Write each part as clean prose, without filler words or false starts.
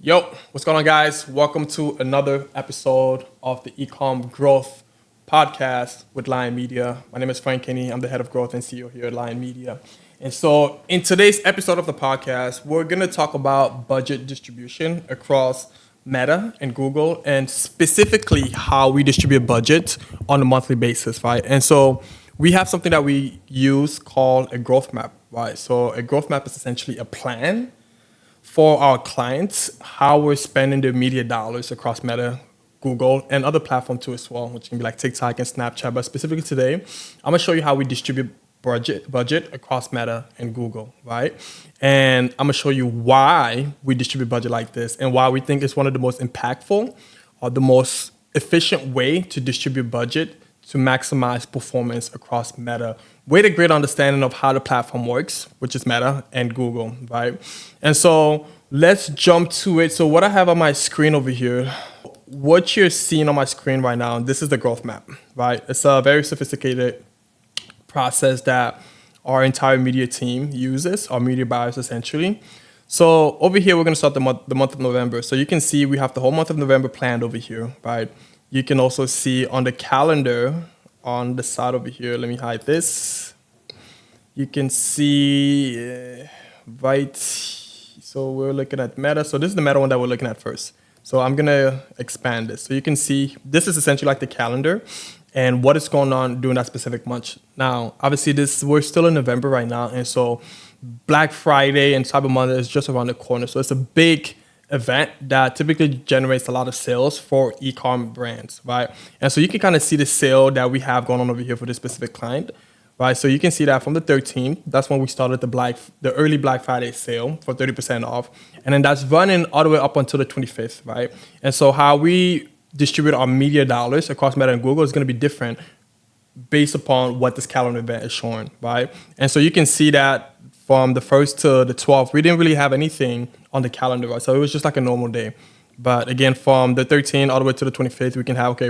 Yo, what's going on, guys? Welcome to another episode of the Ecom Growth Podcast with Lion Media. My name is Frank Kinney. I'm the head of growth and CEO here at Lion Media. And so, in today's episode of the podcast, we're going to talk about budget distribution across Meta and Google, and specifically how we distribute budget on a monthly basis, right? And so, we have something that we use called a growth map, right? So, a growth map is essentially a plan for our clients how we're spending their media dollars across Meta, Google, and other platforms too as well, which can be like TikTok and Snapchat. But specifically today, I'm gonna show you how we distribute budget across Meta and Google, right? And I'm gonna show you why we distribute budget like this and why we think it's one of the most impactful or the most efficient way to distribute budget to maximize performance across Meta with a great understanding of how the platform works, which is Meta and Google, right? And so let's jump to it. So what I have on my screen over here, what you're seeing on my screen right now, this is the growth map, right? It's a very sophisticated process that our entire media team uses, our media buyers essentially. So over here, we're gonna start the month of November. So you can see we have the whole month of November planned over here, right? You can also see on the calendar on the side over here, let me hide this. You can see right, so we're looking at Meta. So this is the Meta one that we're looking at first. So I'm gonna expand this. So you can see this is essentially like the calendar and what is going on during that specific month. Now, obviously we're still in November right now. And so Black Friday and Cyber Monday is just around the corner. So it's a big event that typically generates a lot of sales for e-com brands, right? And so you can kind of see the sale that we have going on over here for this specific client, right? So you can see that from the 13th, that's when we started the early Black Friday sale for 30% off. And then that's running all the way up until the 25th, right? And so how we distribute our media dollars across Meta and Google is going to be different based upon what this calendar event is showing, right? And so you can see that from the 1st to the 12th, we didn't really have anything on the calendar, right? So it was just like a normal day. But again, from the 13th all the way to the 25th,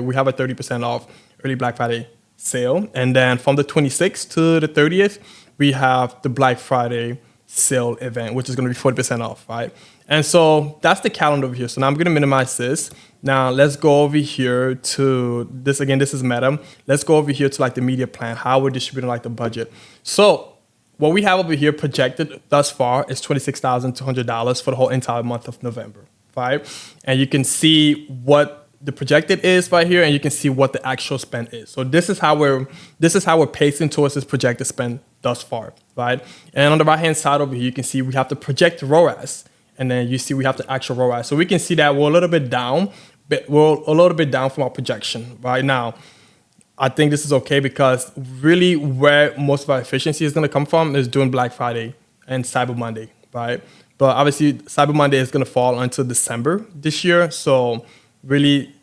we have a 30% off early Black Friday sale. And then from the 26th to the 30th, we have the Black Friday sale event, which is going to be 40% off, right? And so that's the calendar over here. So now I'm going to minimize this. Now let's go over here to this. Again, this is Meta. Let's go over here to like the media plan, how we're distributing like the budget. So what we have over here projected thus far is $26,200 for the whole entire month of November, right? And you can see what the projected is right here, and you can see what the actual spend is. So this is how we're pacing towards this projected spend thus far, right? And on the right hand side over here, you can see we have the projected ROAS, and then you see we have the actual ROAS. So we can see that we're a little bit down, but we're a little bit down from our projection right now. I think this is okay because really where most of our efficiency is going to come from is during Black Friday and Cyber Monday, right? But obviously Cyber Monday is going to fall until December this year. So really,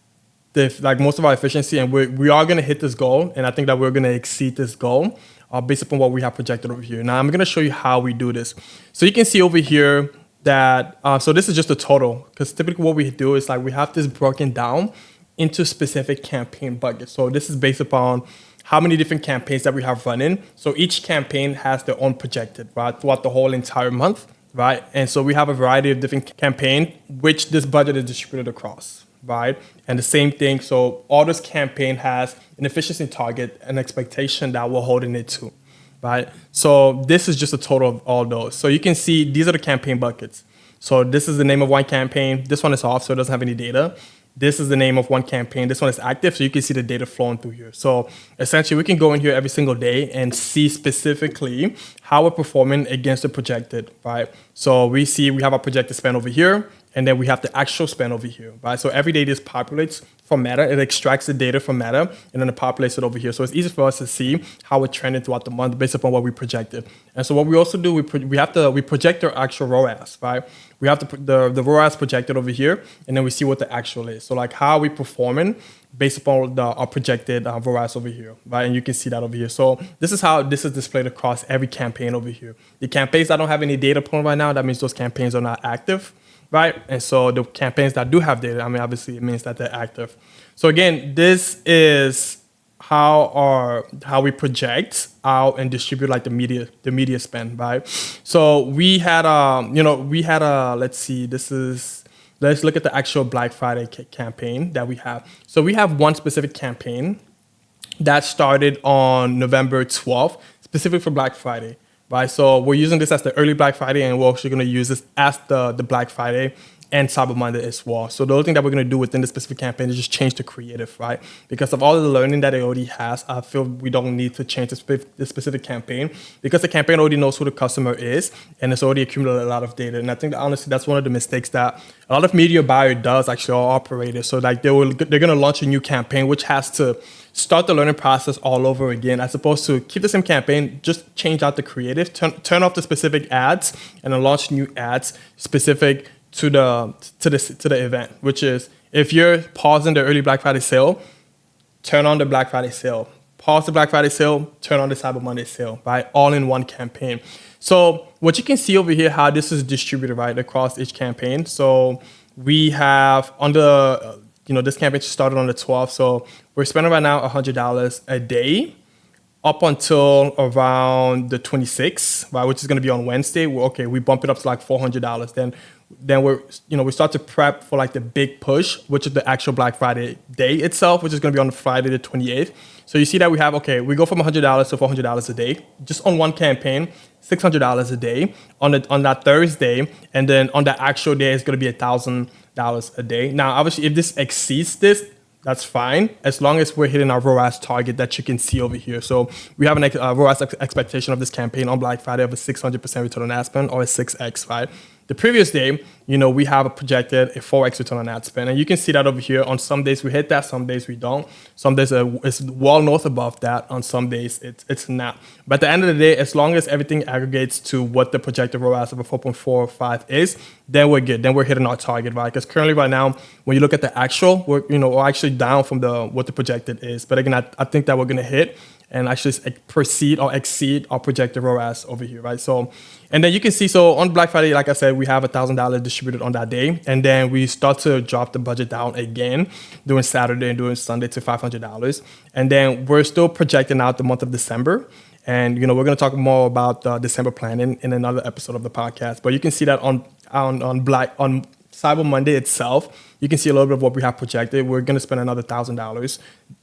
most of our efficiency, and we are going to hit this goal, and I think that we're going to exceed this goal based upon what we have projected over here. Now I'm going to show you how we do this. So you can see over here that, so this is just a total, because typically what we do is like we have this broken down into specific campaign buckets. So this is based upon how many different campaigns that we have running. So each campaign has their own projected, right, throughout the whole entire month, right? And so we have a variety of different campaigns, which this budget is distributed across, right? And the same thing, so all this campaign has an efficiency target, an expectation that we're holding it to, right? So this is just a total of all those. So you can see these are the campaign buckets. So this is the name of one campaign. This one is off, so it doesn't have any data. This is the name of one campaign. This one is active, so you can see the data flowing through here. So essentially, we can go in here every single day and see specifically how we're performing against the projected, right? So we have our projected spend over here, and then we have the actual spend over here, right? So every day this populates from Meta. It extracts the data from Meta, and then it populates it over here. So it's easy for us to see how we're trending throughout the month based upon what we projected. And so what we also do, we project our actual ROAS, right? We have the ROAS projected over here, and then we see what the actual is. So like how are we performing based upon our projected ROAS over here, right? And you can see that over here. So this is how this is displayed across every campaign over here. The campaigns that don't have any data point right now, that means those campaigns are not active, right? And so the campaigns that do have data, I mean, obviously it means that they're active. So again, this is how we project out and distribute like the media spend, right? So we had let's see, this is let's look at the actual Black Friday campaign that we have. So we have one specific campaign that started on November 12th, specific for Black Friday, right? So we're using this as the early Black Friday, and we're actually going to use this as the Black Friday and Cyber Monday as well. So the only thing that we're going to do within the specific campaign is just change the creative, right? Because of all of the learning that it already has, I feel we don't need to change the specific campaign, because the campaign already knows who the customer is and it's already accumulated a lot of data. And I think that honestly, that's one of the mistakes that a lot of media buyer does, actually, or operators. So like they're going to launch a new campaign, which has to start the learning process all over again, as opposed to keep the same campaign, just change out the creative, turn off the specific ads, and then launch new ads specific to the event. Which is, if you're pausing the early Black Friday sale, turn on the Black Friday sale. Pause the Black Friday sale, turn on the Cyber Monday sale, right? All in one campaign. So what you can see over here, how this is distributed, right, across each campaign. So we have on the this campaign started on the 12th. So we're spending right now $100 a day up until around the 26th, right, which is going to be on Wednesday. We bump it up to like $400. Then we start to prep for like the big push, which is the actual Black Friday day itself, which is going to be on Friday the 28th. So you see that we go from $100 to $400 a day just on one campaign, $600 a day on that Thursday, and then on the actual day it's going to be $1,000 a day. Now, obviously, if this exceeds this, that's fine, as long as we're hitting our ROAS target that you can see over here. So we have a ROAS expectation of this campaign on Black Friday of a 600% return on ad spend, or a 6x, right? The previous day, we have projected a 4x return on ad spend. And you can see that over here. On some days we hit that, some days we don't. Some days it's well north above that. On some days it's not. But at the end of the day, as long as everything aggregates to what the projected ROAS of a 4.45 is, then we're good. Then we're hitting our target, right? Because currently right now, when you look at the actual, we're actually down from what the projected is. But again, I think that we're going to hit and actually proceed or exceed our projected ROAS over here, right? So, and then you can see, so on Black Friday, like I said, we have $1,000 distributed on that day. And then we start to drop the budget down again during Saturday and during Sunday to $500. And then we're still projecting out the month of December. And, we're going to talk more about December planning in another episode of the podcast. But you can see that on Cyber Monday itself, you can see a little bit of what we have projected. We're going to spend another $1,000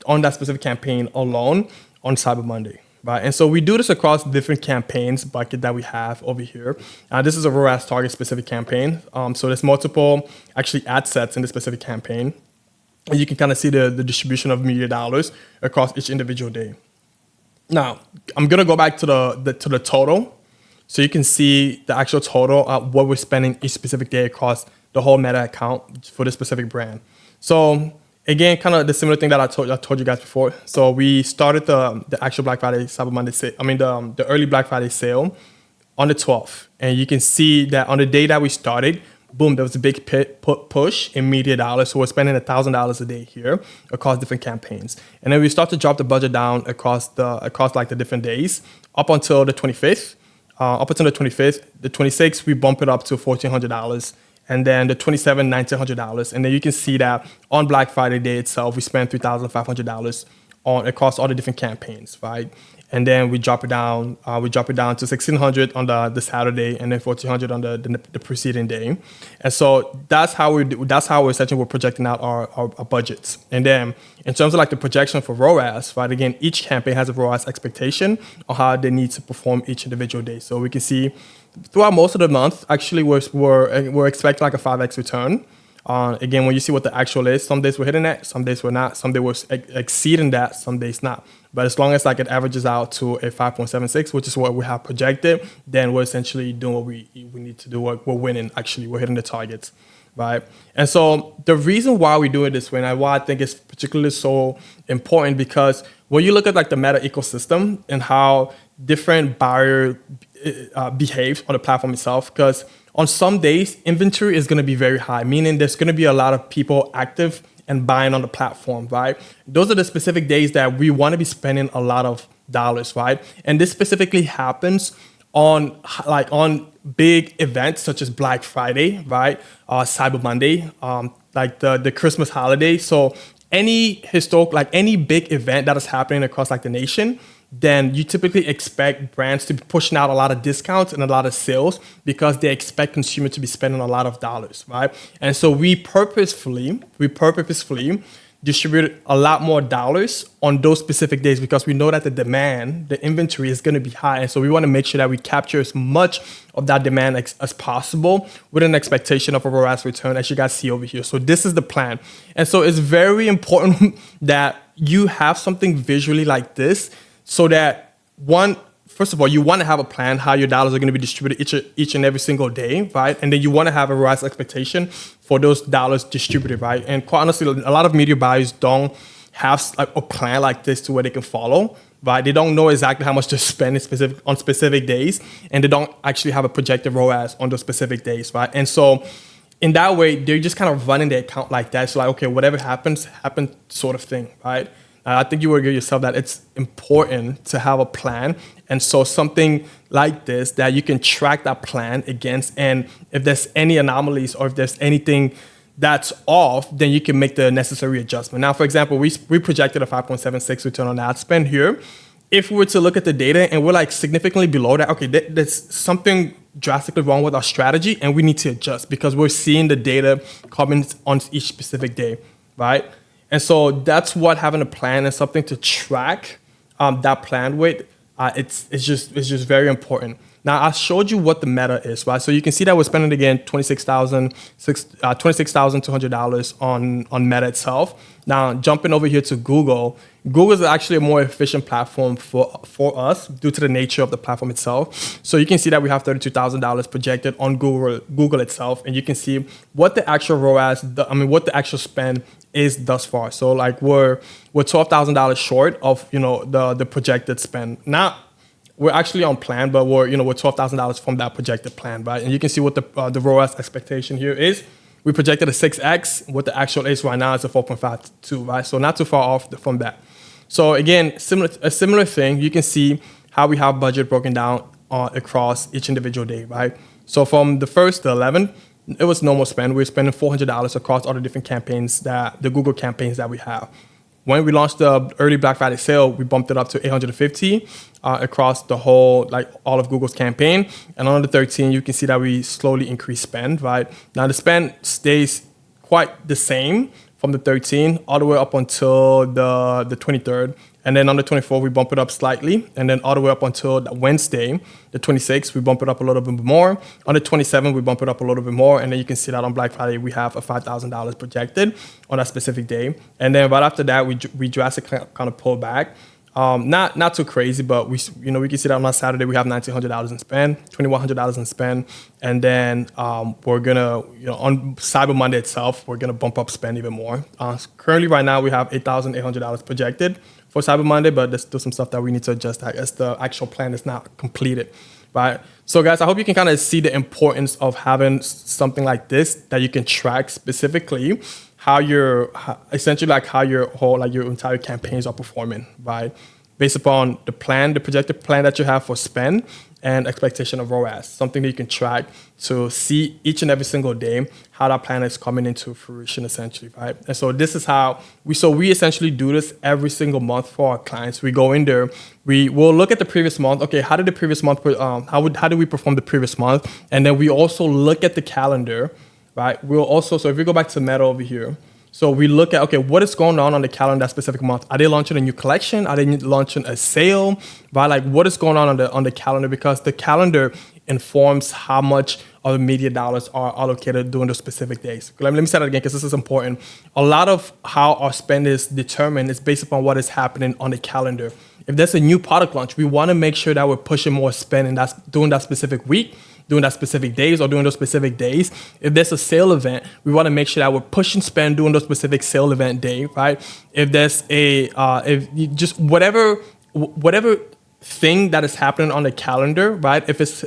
on that specific campaign alone on Cyber Monday, right? And so we do this across different campaigns bucket that we have over here. This is a ROAS target specific campaign. So there's multiple actually ad sets in this specific campaign. And you can kind of see the distribution of media dollars across each individual day. Now, I'm going to go back to the total. So you can see the actual total of what we're spending each specific day across the whole Meta account for this specific brand. So again, kind of the similar thing that I told you guys before. So we started the actual Black Friday Cyber Monday sale. The early Black Friday sale on the 12th, and you can see that on the day that we started, boom, there was a big push in media dollars. So we're spending $1,000 a day here across different campaigns, and then we start to drop the budget down across like the different days up until the 25th. The 26th, we bump it up to $1,400. And then the 27th, $1,900. And then you can see that on Black Friday day itself, we spent $3,500 across all the different campaigns, right? And then we drop it down to $1,600 on the Saturday, and then $1,400 on the preceding day. And so that's how we're essentially projecting out our budgets. And then in terms of like the projection for ROAS, right? Again, each campaign has a ROAS expectation on how they need to perform each individual day. So we can see throughout most of the month, actually, we're expecting like a 5x return. Again, when you see what the actual is, some days we're hitting that, some days we're not, some days we're exceeding that, some days not. But as long as like it averages out to a 5.76, which is what we have projected, then we're essentially doing what we need to do. We're winning, actually. We're hitting the targets, right? And so the reason why we do it this way, and why I think it's particularly so important, because when you look at like the Meta ecosystem and how different buyer behaves on the platform itself, because on some days, inventory is going to be very high, meaning there's going to be a lot of people active and buying on the platform, right? Those are the specific days that we want to be spending a lot of dollars, right? And this specifically happens on big events such as Black Friday, right? Cyber Monday, like the Christmas holiday. So any big event that is happening across like the nation, then you typically expect brands to be pushing out a lot of discounts and a lot of sales because they expect consumers to be spending a lot of dollars, right? And so we purposefully distribute a lot more dollars on those specific days because we know that the demand, the inventory is going to be high. And so we want to make sure that we capture as much of that demand as possible with an expectation of a ROAS return, as you guys see over here. So this is the plan. And so it's very important that you have something visually like this so that first of all, you want to have a plan how your dollars are going to be distributed each and every single day, right? And then you want to have a ROAS expectation for those dollars distributed, right? And quite honestly, a lot of media buyers don't have a plan like this to where they can follow, right? They don't know exactly how much to spend on specific days, and they don't actually have a projected ROAS on those specific days, right? And so in that way, they're just kind of running their account like that. So like, okay, whatever happens sort of thing, right? I think you will agree yourself that it's important to have a plan. And so something like this that you can track that plan against, and if there's any anomalies or if there's anything that's off, then you can make the necessary adjustment. Now, for example, we projected a 5.76 return on ad spend here. If we were to look at the data and we're like significantly below that, okay, there's something drastically wrong with our strategy and we need to adjust because we're seeing the data coming on each specific day, right? And so that's what having a plan and something to track that plan with. It's just very important. Now I showed you what the meta is, right? So you can see that we're spending again $26,200 on Meta itself. Now jumping over here to Google. Google is actually a more efficient platform for us due to the nature of the platform itself. So you can see that we have $32,000 projected on Google itself, and you can see what the actual ROAS, what the actual spend is thus far. So like we're $12,000 short of the projected spend. Now we're actually on plan, but we're $12,000 from that projected plan, right? And you can see what the ROAS expectation here is. We projected a 6x. What the actual is right now is a 4.52, right? So not too far off from that. So again, a similar thing. You can see how we have budget broken down across each individual day, right? So from the 1st to 11th, it was normal spend. We were spending $400 across all the different campaigns the Google campaigns that we have. When we launched the early Black Friday sale, we bumped it up to $850 across the whole, all of Google's campaign. And on the 13th, you can see that we slowly increase spend, right? Now the spend stays quite the same from the 13th all the way up until the 23rd. And then on the 24th, we bump it up slightly. And then all the way up until Wednesday, the 26th, we bump it up a little bit more. On the 27th, we bump it up a little bit more. And then you can see that on Black Friday, we have a $5,000 projected on that specific day. And then right after that, we drastically kind of pull back. Not too crazy, but we can see that on Saturday, we have $1,900 in spend, $2,100 in spend. And then we're going to, on Cyber Monday itself, we're going to bump up spend even more. Currently, right now, we have $8,800 projected for Cyber Monday, but there's still some stuff that we need to adjust as the actual plan is not completed, right? So guys, I hope you can kind of see the importance of having something like this that you can track specifically how your entire campaigns are performing, right? Based upon the projected plan that you have for spend and expectation of ROAS, something that you can track to see each and every single day how that plan is coming into fruition, essentially, right? And so this is how we essentially do this every single month for our clients. We go in there, we will look at the previous month. Okay, how did the previous month? How did we perform the previous month? And then we also look at the calendar, right? So if we go back to Meta over here. So we look at, okay, what is going on the calendar that specific month? Are they launching a new collection? Are they launching a sale? Right? What is going on the calendar? Because the calendar informs how much of the media dollars are allocated during those specific days. Let me say that again because this is important. A lot of how our spend is determined is based upon what is happening on the calendar. If there's a new product launch, we want to make sure that we're pushing more spend and that's during that specific week, during that specific days or during those specific days. If there's a sale event, we want to make sure that we're pushing spend during those specific sale event day, right? If there's whatever thing that is happening on the calendar, right? If it's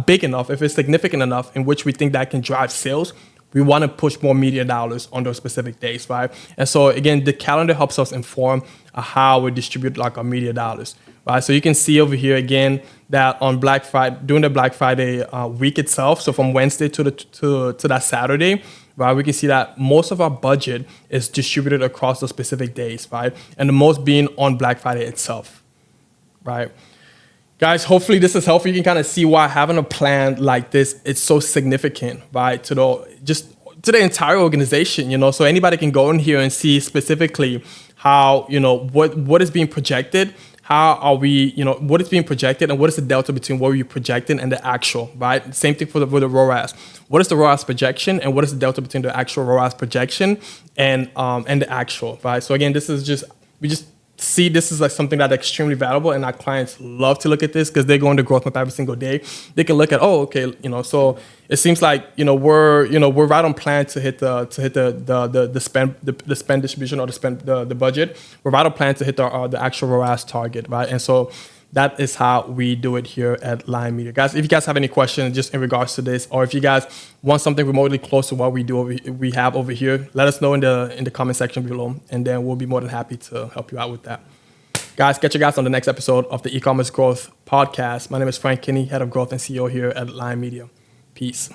big enough, if it's significant enough in which we think that can drive sales, we want to push more media dollars on those specific days, right? And so again, the calendar helps us inform how we distribute our media dollars, right? So you can see over here again that on Black Friday, during the Black Friday week itself, so from Wednesday to that Saturday, right, we can see that most of our budget is distributed across those specific days, right? And the most being on Black Friday itself. right? Guys, hopefully this is helpful. You can kind of see why having a plan like this is so significant, right? To the entire organization, So anybody can go in here and see specifically how, what is being projected. How are we, what is being projected and what is the delta between what you're projecting and the actual, right? Same thing for the ROAS. What is the ROAS projection and what is the delta between the actual ROAS projection and the actual, right? So again, we just see this is like something that's extremely valuable, and our clients love to look at this because they go into growth map every single day. They can look at, so it seems like we're right on plan to hit the spend distribution or the budget. We're right on plan to hit the actual ROAS target, right? And so that is how we do it here at Lion Media. Guys, if you guys have any questions just in regards to this, or if you guys want something remotely close to what we have over here, let us know in the comment section below, and then we'll be more than happy to help you out with that. Guys, catch you guys on the next episode of the E-Commerce Growth Podcast. My name is Frank Kinney, Head of Growth and CEO here at Lion Media. Peace.